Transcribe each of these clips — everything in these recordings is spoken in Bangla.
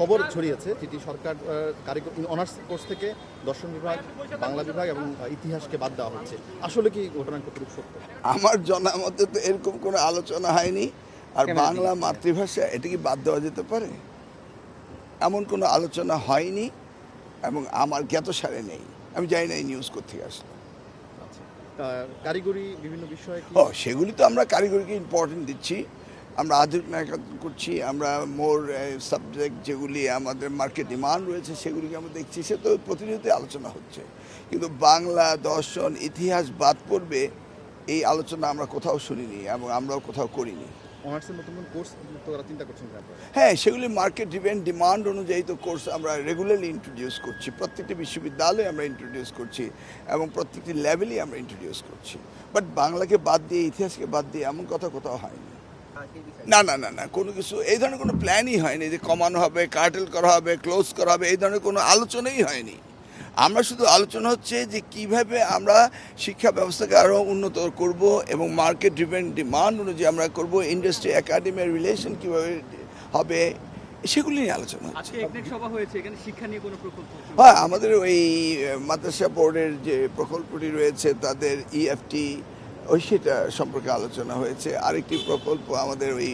খবর ছড়িয়েছে যেটি সরকার কারিগরি অনার্স কোর্স থেকে দর্শন বিভাগ, বাংলা বিভাগ এবং ইতিহাসকে বাদ দেওয়া হচ্ছে। আসলে কি ঘটনা কতটুকু সত্য? আমার জানা মতে তো এরকম কোনো আলোচনা হয়নি। আর বাংলা মাতৃভাষা এটা কি বাদ দেওয়া যেতে পারে? এমন কোনো আলোচনা হয়নি এবং আমার জ্ঞাতসারে নেই। আমি জানি না এই নিউজ কোত্থেকে আসলো। আচ্ছা, কারিগরি বিভিন্ন বিষয়ে কি সেগুলি তো আমরা কারিগরিকে ইম্পর্টেন্ট দিচ্ছি। আমরা আধুনিক নায়িকায়ন করছি, আমরা মোর সাবজেক্ট যেগুলি আমাদের মার্কেট ডিমান্ড রয়েছে সেগুলিকে আমরা দেখছি, সে তো প্রতিনিয়তই আলোচনা হচ্ছে। কিন্তু বাংলা, দর্শন, ইতিহাস বাদ পড়বে এই আলোচনা আমরা কোথাও শুনিনি এবং আমরাও কোথাও করিনি। অনার্সের নতুন কোর্স যুক্ত করার চিন্তা করছেন কিনা আপনারা? হ্যাঁ, সেগুলি মার্কেট ড্রিভেন ডিমান্ড অনুযায়ী তো কোর্স আমরা রেগুলারলি ইন্ট্রোডিউস করছি, প্রত্যেকটি বিশ্ববিদ্যালয়ে আমরা ইন্ট্রোডিউস করছি এবং প্রত্যেকটি লেভেলেই আমরা ইন্ট্রোডিউস করছি। বাট বাংলাকে বাদ দিয়ে, ইতিহাসকে বাদ দিয়ে এমন কথা কোথাও হয়নি। না না না না, কোনো কিছু এই ধরনের কোনো প্ল্যানই হয়নি যে কমানো হবে, কার্টেল করা হবে, ক্লোজ করা হবে, এই ধরনের কোনো আলোচনাই হয়নি। আমরা শুধু আলোচনা হচ্ছে যে কিভাবে আমরা শিক্ষা ব্যবস্থাকে আরও উন্নত করব এবং মার্কেট ড্রিভেন ডিমান্ড অনুযায়ী আমরা করব, ইন্ডাস্ট্রি একাডেমির রিলেশন কীভাবে হবে সেগুলি নিয়ে আলোচনা হচ্ছে। হ্যাঁ, আমাদের ওই মাদ্রাসা বোর্ডের যে প্রকল্পটি রয়েছে তাদের ইএফটি সেটা সম্পর্কে আলোচনা হয়েছে। আরেকটি প্রকল্প আমাদের ওই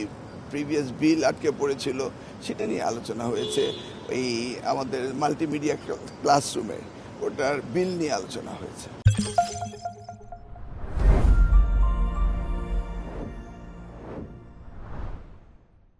প্রিভিয়াস বিল আটকে পড়েছিল, সেটা নিয়ে আলোচনা হয়েছে। আমাদের মাল্টিমিডিয়া ক্লাসরুমে ওটার বিল নিয়ে আলোচনা হয়েছে।